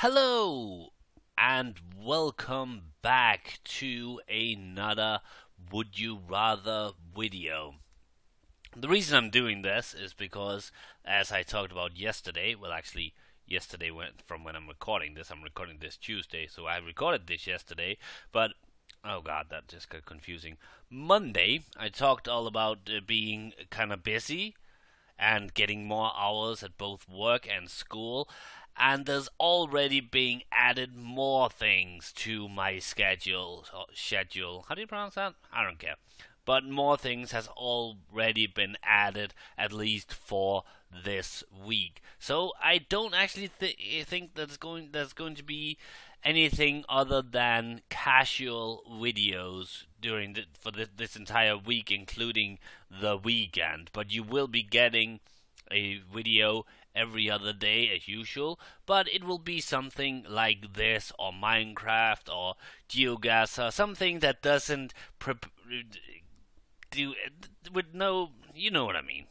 Hello and welcome back to another Would You Rather video. The reason I'm doing this is because, as I talked about yesterday, yesterday went from when I'm recording this Tuesday, so I recorded this yesterday, but oh god, that just got confusing. Monday, I talked all about being kind of busy and getting more hours at both work and school. And there's already being added more things to my schedule. Schedule. How do you pronounce that? I don't care. But more things has already been added, at least for this week. So I don't actually think that's going to be anything other than casual videos for this entire week, including the weekend. But you will be getting a video every other day as usual, but it will be something like this or Minecraft or Geogas or something that doesn't do with no, you know what I mean.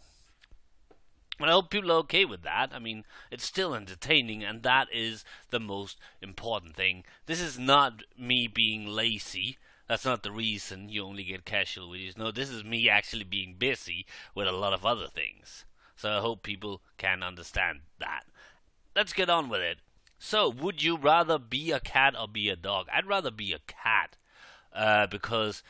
And I hope people are okay with that. I mean, it's still entertaining, and that is the most important thing. This is not me being lazy. That's not the reason you only get casual videos. No, this is me actually being busy with a lot of other things. So I hope people can understand that. Let's get on with it. So, would you rather be a cat or be a dog? I'd rather be a cat because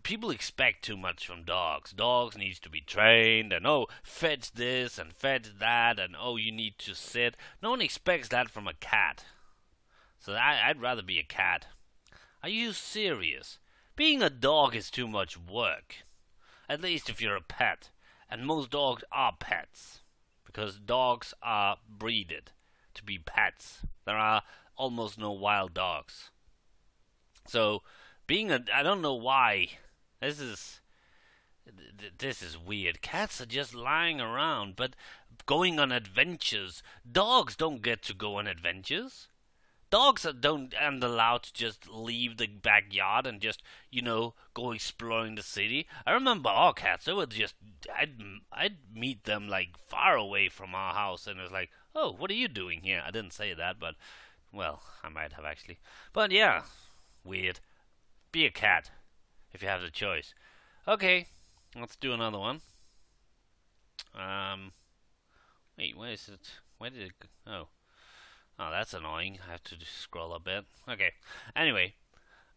people expect too much from dogs. Dogs needs to be trained and fetch this and fetch that and you need to sit. No one expects that from a cat. So I'd rather be a cat. Are you serious? Being a dog is too much work. At least if you're a pet. And most dogs are pets. Because dogs are breeded to be pets. There are almost no wild dogs. So, I don't know why. This is weird. Cats are just lying around, but going on adventures. Dogs don't get to go on adventures. Dogs aren't allowed to just leave the backyard and just, go exploring the city. I remember our cats, I'd meet them like far away from our house and it was like, oh, what are you doing here? I didn't say that, but, well, I might have actually. But yeah, weird. Be a cat, if you have the choice. Okay, let's do another one. Wait, where is it? Where did it go? Oh, that's annoying. I have to just scroll a bit. Okay. Anyway,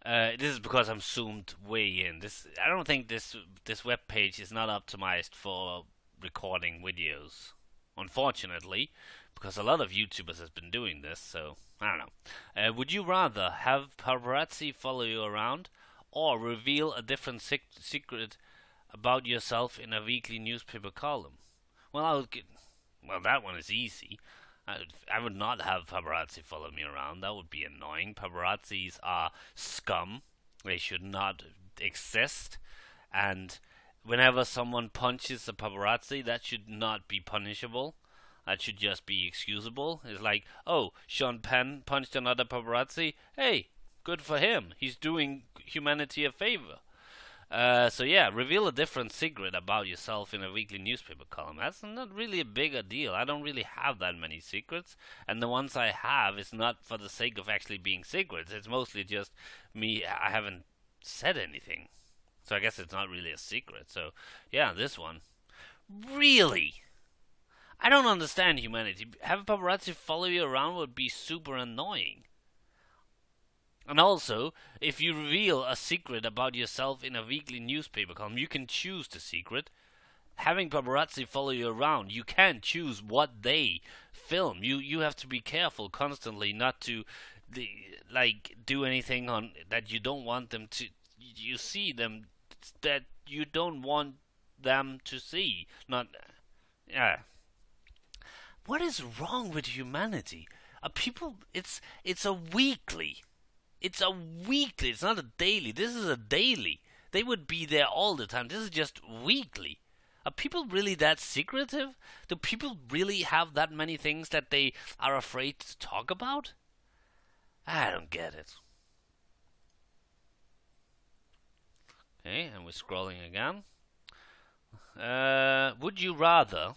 this is because I'm zoomed way in. I don't think this web page is not optimized for recording videos. Unfortunately, because a lot of YouTubers has been doing this, so I don't know. Would you rather have paparazzi follow you around, or reveal a different secret about yourself in a weekly newspaper column? Well, that one is easy. I would not have paparazzi follow me around. That would be annoying. Paparazzis are scum. They should not exist. And whenever someone punches a paparazzi, that should not be punishable. That should just be excusable. It's like, oh, Sean Penn punched another paparazzi. Hey, good for him. He's doing humanity a favor. So yeah, reveal a different secret about yourself in a weekly newspaper column. That's not really a bigger deal. I don't really have that many secrets, and the ones I have is not for the sake of actually being secrets. It's mostly just me. I haven't said anything, so I guess it's not really a secret. So yeah, this one. Really? I don't understand humanity. Have paparazzi follow you around would be super annoying. And also, if you reveal a secret about yourself in a weekly newspaper column, you can choose the secret. Having paparazzi follow you around, you can't choose what they film. You have to be careful constantly not to do anything on that you don't want them to. You see them that you don't want them to see. Not, yeah. What is wrong with humanity? It's a weekly. It's a weekly. It's not a daily. This is a daily. They would be there all the time. This is just weekly. Are people really that secretive? Do people really have that many things that they are afraid to talk about? I don't get it. Okay, and we're scrolling again. Would you rather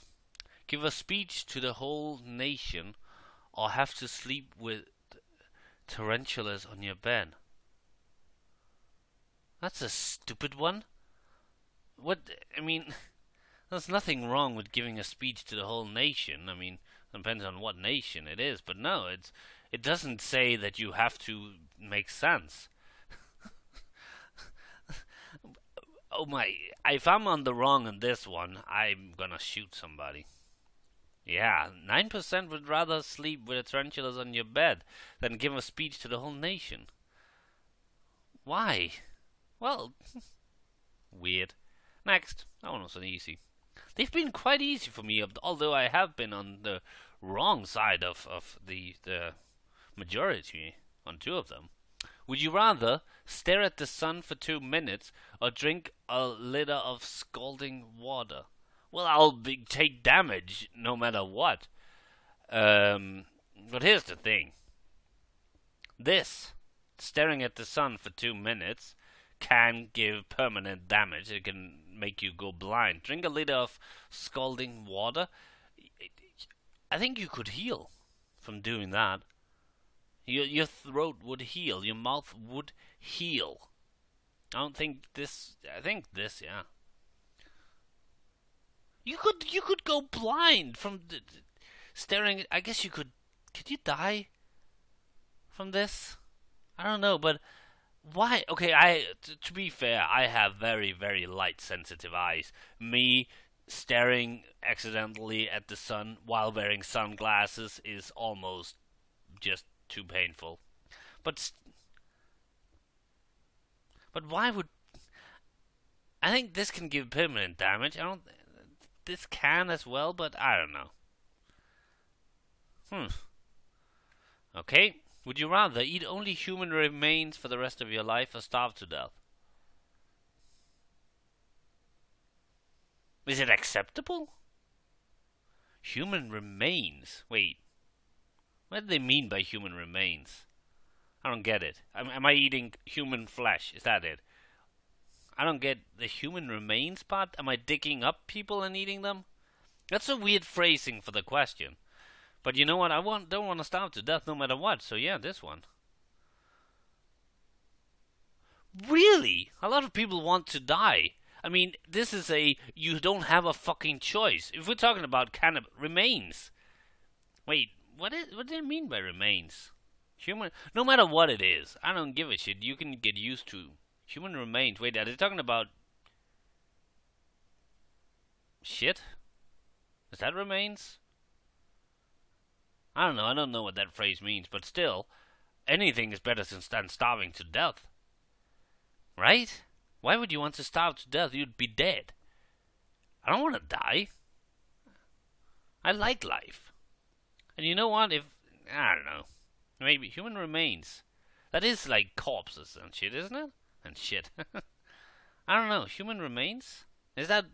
give a speech to the whole nation or have to sleep with tarantulas on your bed. That's a stupid one. What? I mean, there's nothing wrong with giving a speech to the whole nation. I mean, it depends on what nation it is, but no, it doesn't say that you have to make sense. Oh my! If I'm on the wrong on this one, I'm gonna shoot somebody. Yeah, 9% would rather sleep with tarantulas on your bed than give a speech to the whole nation. Why? Well, weird. Next, that one was an easy. They've been quite easy for me, although I have been on the wrong side of the majority on two of them. Would you rather stare at the sun for 2 minutes or drink a liter of scalding water? Well, take damage no matter what. But here's the thing. This, staring at the sun for 2 minutes, can give permanent damage. It can make you go blind. Drink a liter of scalding water. I think you could heal from doing that. Your throat would heal. Your mouth would heal. I think this, yeah. You could go blind from staring. I guess you could. Could you die from this? I don't know, but why? Okay, to be fair, I have very, very light sensitive eyes. Me staring accidentally at the sun while wearing sunglasses is almost just too painful. But why would? I think this can give permanent damage. I don't. This can as well, but I don't know. Okay. Would you rather eat only human remains for the rest of your life or starve to death? Is it acceptable? Human remains? Wait. What do they mean by human remains? I don't get it. Am I eating human flesh? Is that it? I don't get the human remains part. Am I digging up people and eating them? That's a weird phrasing for the question. But you know what? Don't want to starve to death no matter what. So yeah, this one. Really? A lot of people want to die. I mean, this is you don't have a fucking choice. If we're talking about remains. Wait, what do they mean by remains? Human, no matter what it is, I don't give a shit. You can get used to human remains. Wait, are they talking about shit? Is that remains? I don't know. I don't know what that phrase means, but still, anything is better than starving to death. Right? Why would you want to starve to death? You'd be dead. I don't want to die. I like life. And you know what? I don't know. Maybe human remains. That is like corpses and shit, isn't it? And shit. I don't know. Human remains? Is that...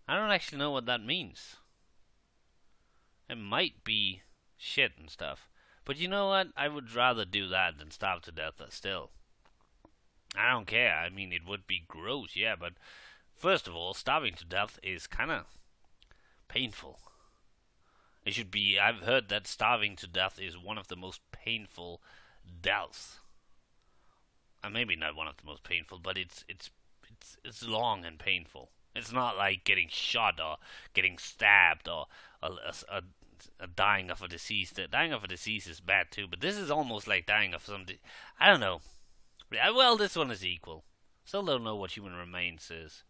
I don't actually know what that means. It might be shit and stuff. But you know what? I would rather do that than starve to death still. I don't care. I mean, it would be gross, yeah, but first of all, starving to death is kind of painful. It should be. I've heard that starving to death is one of the most painful deaths. Maybe not one of the most painful, but it's long and painful. It's not like getting shot or getting stabbed or a dying of a disease. Dying of a disease is bad too, but this is almost like dying of something. I don't know. Well, this one is equal. Still don't know what human remains is.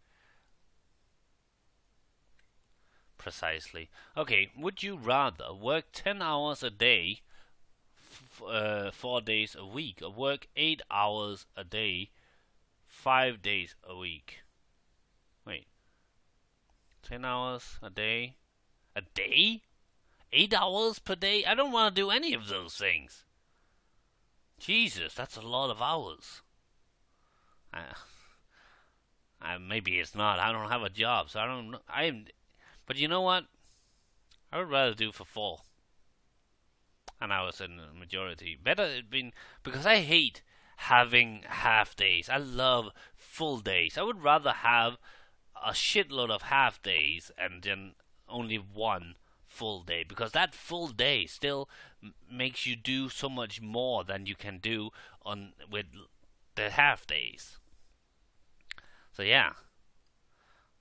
Precisely. Okay, would you rather work 10 hours a day, 4 days a week, or work 8 hours a day, 5 days a week? Wait. 10 hours a day? A day? 8 hours per day? I don't want to do any of those things. Jesus, that's a lot of hours. Maybe it's not. I don't have a job, so I don't know. But you know what? I would rather do for 4. And I was in the majority. Better it been, because I hate having half days. I love full days. I would rather have a shitload of half days and then only one full day, because that full day still makes you do so much more than you can do on with the half days. So yeah,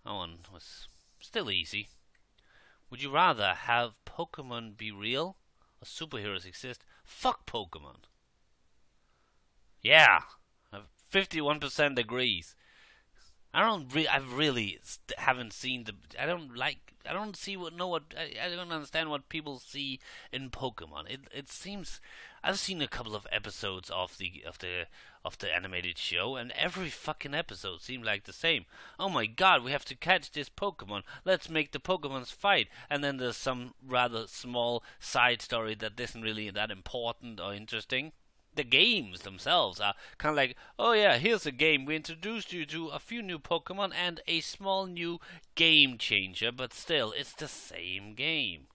that one was still easy. Would you rather have Pokemon be real or superheroes exist? Fuck Pokemon. Yeah, 51% agrees. I really haven't seen the. I don't like. I don't see what. Know what. I don't understand what people see in Pokemon. It seems. I've seen a couple of episodes of the animated show, and every fucking episode seemed like the same. Oh my god, we have to catch this Pokemon. Let's make the Pokemons fight. And then there's some rather small side story that isn't really that important or interesting. The games themselves are kind of like, oh yeah, here's a game. We introduced you to a few new Pokemon and a small new game changer, but still, it's the same game.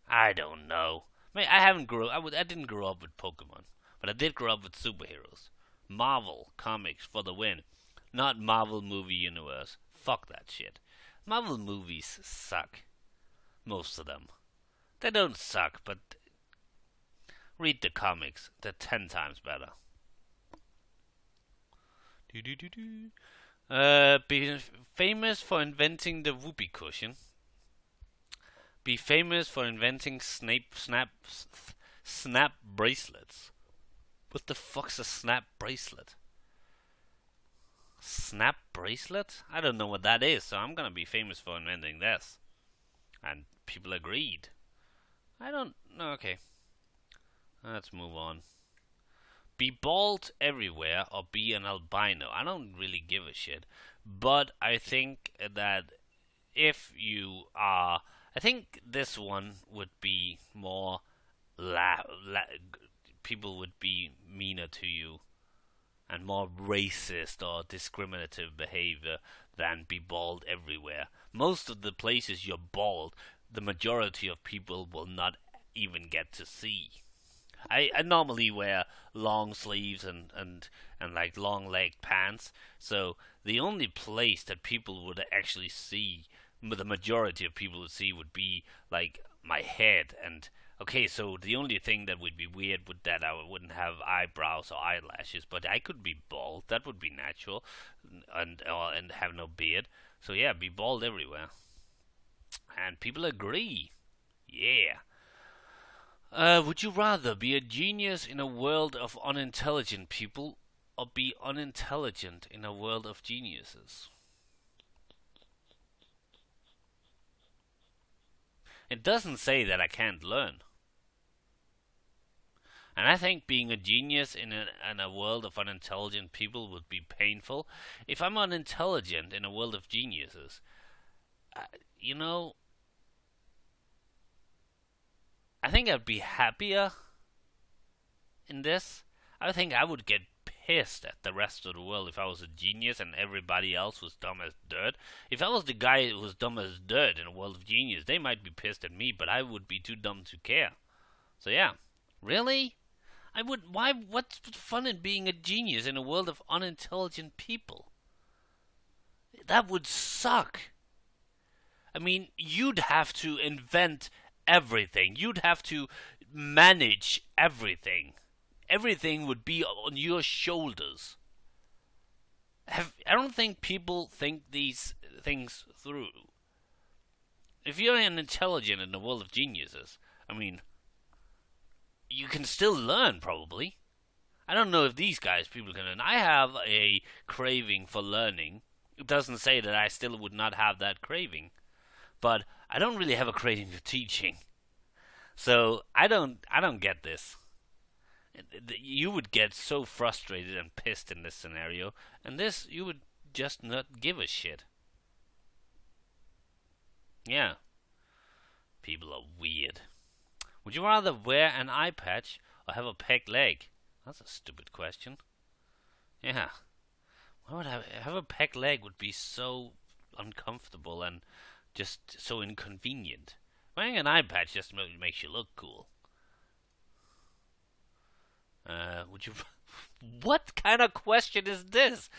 I don't know. I mean, I didn't grow up with Pokemon, but I did grow up with superheroes. Marvel comics for the win, not Marvel movie universe. Fuck that shit. Marvel movies suck. Most of them. They don't suck, but read the comics. They're 10 times better. Be famous for inventing the whoopee cushion. Be famous for inventing snap bracelets. What the fuck's a snap bracelet? Snap bracelet? I don't know what that is, so I'm gonna be famous for inventing this. And people agreed. I don't know. Okay. Let's move on. Be bald everywhere or be an albino. I don't really give a shit. But I think that if you are... I think this one would be more... people would be meaner to you and more racist or discriminative behavior than be bald everywhere. Most of the places you're bald, the majority of people will not even get to see. I normally wear long sleeves and like long leg pants, so the only place that people would actually see, the majority of people would see, would be like my head. And okay, so the only thing that would be weird would that I wouldn't have eyebrows or eyelashes, but I could be bald. That would be natural, and have no beard. So yeah, be bald everywhere, and people agree. Yeah. Would you rather be a genius in a world of unintelligent people or be unintelligent in a world of geniuses? It doesn't say that I can't learn. And I think being a genius in a world of unintelligent people would be painful. If I'm unintelligent in a world of geniuses, you know, I think I'd be happier in this. I think I would get pissed at the rest of the world if I was a genius and everybody else was dumb as dirt. If I was the guy who was dumb as dirt in a world of genius, they might be pissed at me, but I would be too dumb to care. So yeah. Really? I would. Why? What's fun in being a genius in a world of unintelligent people? That would suck. I mean, you'd have to invent everything. You'd have to manage everything. Everything would be on your shoulders. I don't think people think these things through. If you're an intelligent in the world of geniuses, I mean, you can still learn, probably. I don't know if these people can learn. I have a craving for learning. It doesn't say that I still would not have that craving. But I don't really have a craving for teaching. So I don't get this. You would get so frustrated and pissed in this scenario, and this you would just not give a shit. Yeah. People are weird. Would you rather wear an eye patch or have a peg leg? That's a stupid question. Yeah. Why would I have a peg leg? Would be so uncomfortable and just so inconvenient. Wearing an eye patch just makes you look cool. Would you? What kind of question is this?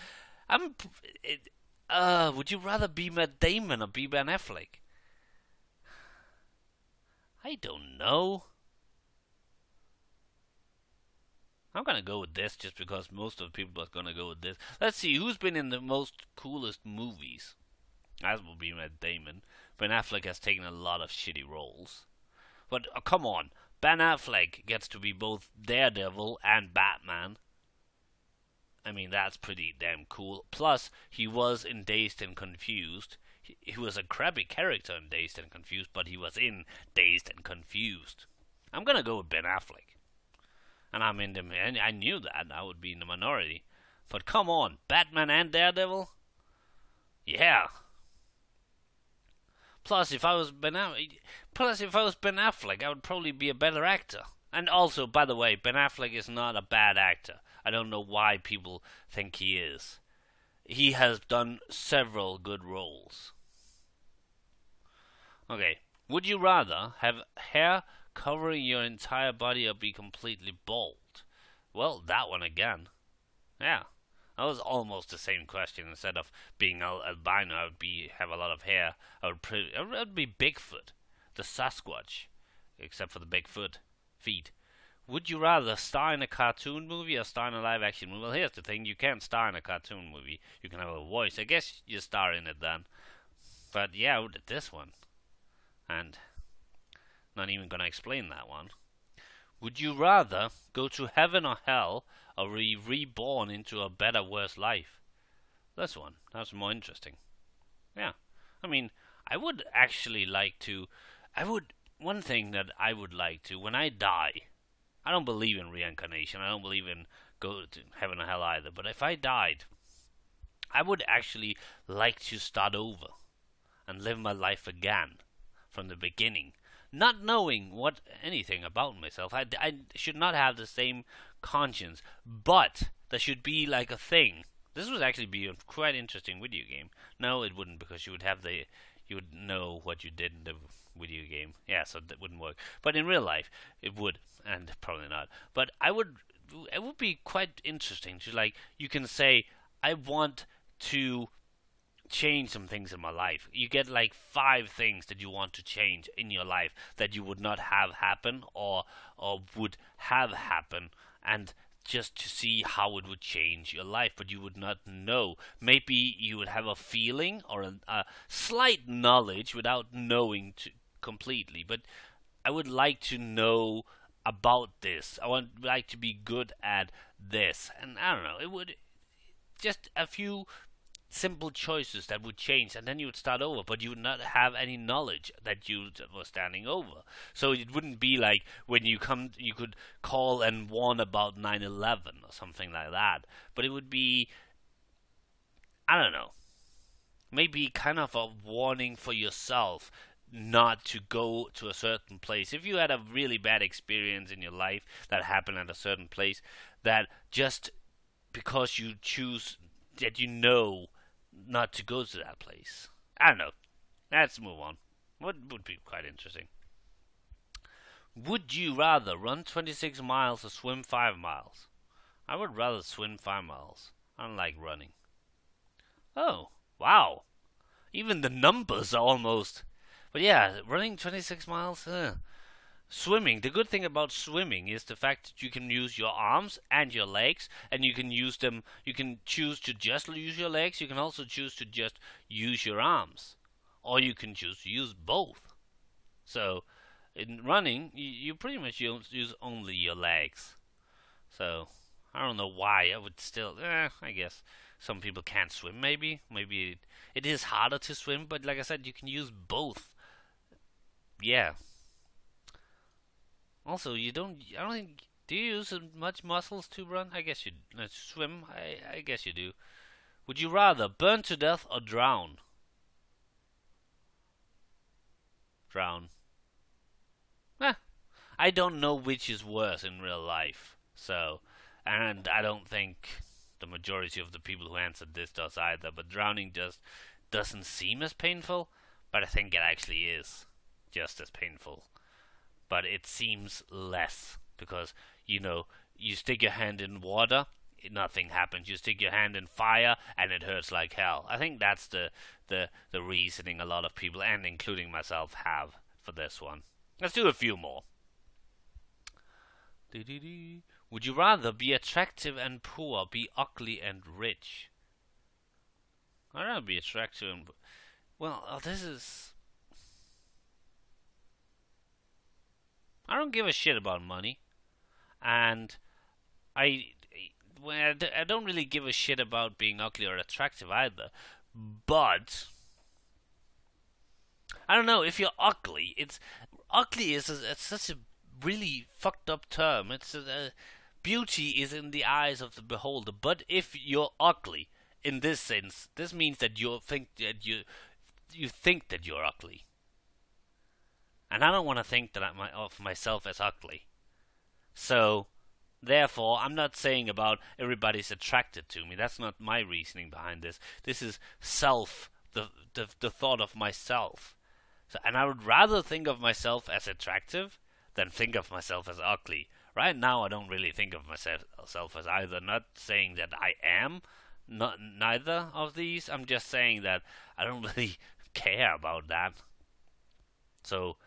Would you rather be Matt Damon or be Ben Affleck? I don't know. I'm gonna go with this just because most of the people are gonna go with this. Let's see who's been in the most coolest movies. That will be Matt Damon. Ben Affleck has taken a lot of shitty roles. But come on, Ben Affleck gets to be both Daredevil and Batman. I mean, that's pretty damn cool. Plus, he was in Dazed and Confused. He was a crappy character in Dazed and Confused, but he was in Dazed and Confused. I'm gonna go with Ben Affleck. And I'm in the. And I knew that I would be in the minority. But come on, Batman and Daredevil? Yeah. Plus, if I was Ben Affleck, I would probably be a better actor. And also, by the way, Ben Affleck is not a bad actor. I don't know why people think he is. He has done several good roles. Okay. Would you rather have hair covering your entire body or be completely bald? Well, that one again. Yeah. That was almost the same question. Instead of being albino, I would have a lot of hair. I would be Bigfoot, the Sasquatch, except for the Bigfoot feet. Would you rather star in a cartoon movie or star in a live action movie? Well, here's the thing: you can't star in a cartoon movie. You can have a voice. I guess you star in it then. But yeah, I would this one, and not even gonna explain that one. Would you rather go to heaven or hell, or be reborn into a better, worse life? This one. That's more interesting. Yeah. I mean, I would actually like to. One thing that I would like to, when I die, I don't believe in reincarnation. I don't believe in go to heaven or hell either. But if I died, I would actually like to start over and live my life again from the beginning. Not knowing anything about myself. I should not have the same conscience, but there should be like a thing. This would actually be a quite interesting video game. No, it wouldn't, because you would know what you did in the video game. Yeah, so that wouldn't work. But in real life, it would, and probably not. But it would be quite interesting to, like, you can say, I want to change some things in my life. You get like 5 things that you want to change in your life that you would not have happen, or would have happen, and just to see how it would change your life, but you would not know. Maybe you would have a feeling or a slight knowledge without knowing completely. But I would like to know about this. I would like to be good at this, and I don't know. It would just a few simple choices that would change, and then you would start over, but you would not have any knowledge that you were standing over. So it wouldn't be like when you could call and warn about 9/11 or something like that. But it would be, I don't know, maybe kind of a warning for yourself not to go to a certain place. If you had a really bad experience in your life that happened at a certain place, that just because you choose that you know not to go to that place. I don't know. Let's move on. What would be quite interesting? Would you rather run 26 miles or swim 5 miles? I would rather swim 5 miles. I don't like running. Oh, wow. Even the numbers are almost. But yeah, running 26 miles, Swimming. The good thing about swimming is the fact that you can use your arms and your legs, and you can use them. You can choose to just use your legs. You can also choose to just use your arms, or you can choose to use both. So, in running, you pretty much use only your legs. So, I don't know why. I would still. I guess some people can't swim. Maybe it is harder to swim, but like I said, you can use both. Yeah. Also, I don't think. Do you use much muscles to run? I guess you swim. I guess you do. Would you rather burn to death or drown? Drown. I don't know which is worse in real life. So, and I don't think the majority of the people who answered this does either. But drowning just doesn't seem as painful. But I think it actually is just as painful. But it seems less, because you stick your hand in water, nothing happens. You stick your hand in fire, and it hurts like hell. I think that's the reasoning a lot of people, and including myself, have for this one. Let's do a few more. Would you rather be attractive and poor, be ugly and rich? I'd rather be attractive and... Well, this is... I don't give a shit about money. And I... Well, I don't really give a shit about being ugly or attractive either. But... I don't know, if you're ugly, ugly is it's such a really fucked up term. Beauty is in the eyes of the beholder. But if you're ugly, in this sense, this means that you think that you're ugly, and I don't want to think that of myself as ugly. So, therefore, I'm not saying about everybody's attracted to me. That's not my reasoning behind this. This is the thought of myself. So, and I would rather think of myself as attractive than think of myself as ugly. Right now, I don't really think of myself as either. Not saying that I am neither of these. I'm just saying that I don't really care about that. So,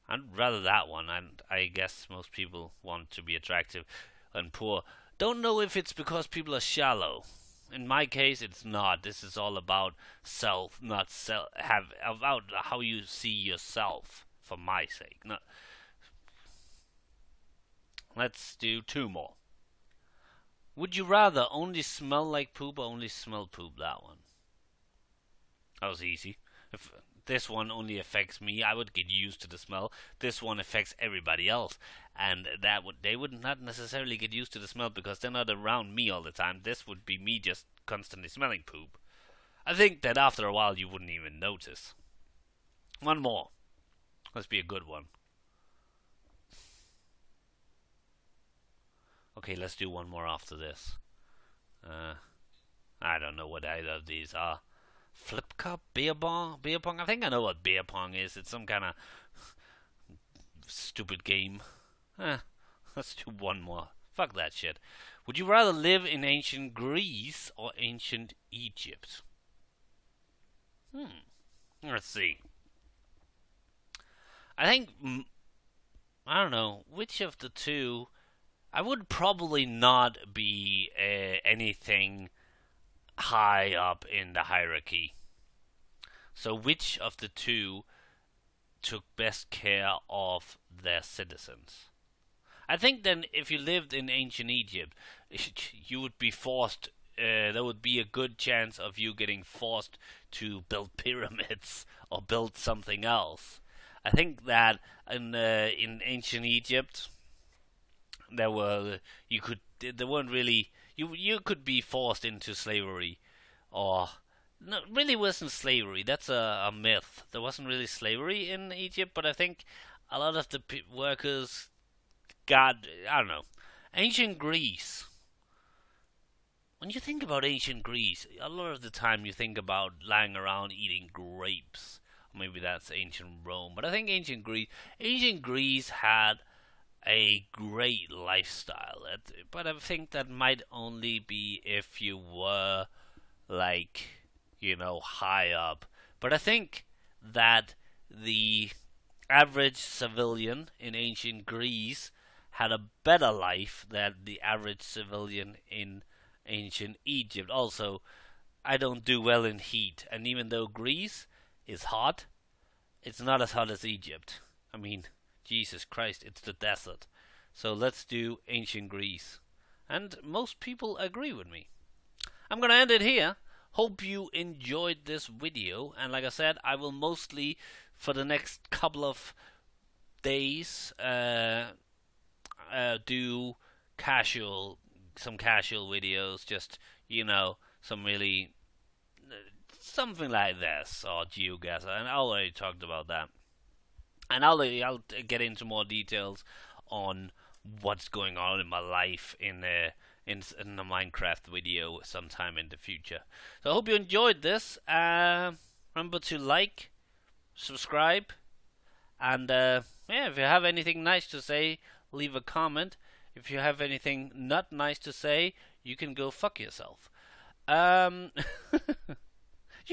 I'd rather that one. And I guess most people want to be attractive and poor. Don't know if it's because people are shallow. In my case, it's not. This is all about self, not about how you see yourself. For my sake, not. Let's do two more. Would you rather only smell like poop or only smell poop? That one. That was easy. If this one only affects me, I would get used to the smell. This one affects everybody else, and they would not necessarily get used to the smell because they're not around me all the time. This would be me just constantly smelling poop. I think that after a while you wouldn't even notice. One more. Let's be a good one. Okay, let's do one more after this. I don't know what either of these are. Flip cup, beer pong. I think I know what beer pong is. It's some kind of stupid game. Let's do one more. Fuck that shit. Would you rather live in ancient Greece or ancient Egypt? Let's see. I think I don't know which of the two. I would probably not be anything high up in the hierarchy. So which of the two took best care of their citizens? I think then if you lived in ancient Egypt, you would be forced, there would be a good chance of you getting forced to build pyramids or build something else. I think that in ancient Egypt, there weren't really, you could be forced into slavery, or no, really wasn't slavery. That's a myth. There wasn't really slavery in Egypt, but I think a lot of the workers got, I don't know, ancient Greece. When you think about ancient Greece, a lot of the time you think about lying around eating grapes. Maybe that's ancient Rome, but I think ancient Greece had a great lifestyle. But I think that might only be if you were, like, high up. But I think that the average civilian in ancient Greece had a better life than the average civilian in ancient Egypt. Also, I don't do well in heat, and even though Greece is hot, it's not as hot as Egypt. I mean, Jesus Christ, it's the desert. So let's do ancient Greece. And most people agree with me. I'm going to end it here. Hope you enjoyed this video. And like I said, I will mostly, for the next couple of days, do some casual videos. Just, some really, something like this, or GeoGuessr. And I already talked about that. And I'll get into more details on what's going on in my life in a Minecraft video sometime in the future. So I hope you enjoyed this. Remember to like, subscribe, and if you have anything nice to say, leave a comment. If you have anything not nice to say, you can go fuck yourself. You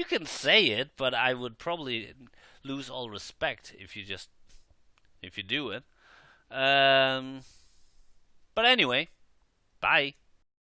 can say it, but I would probably lose all respect if you just if you do it. Um, but anyway, bye.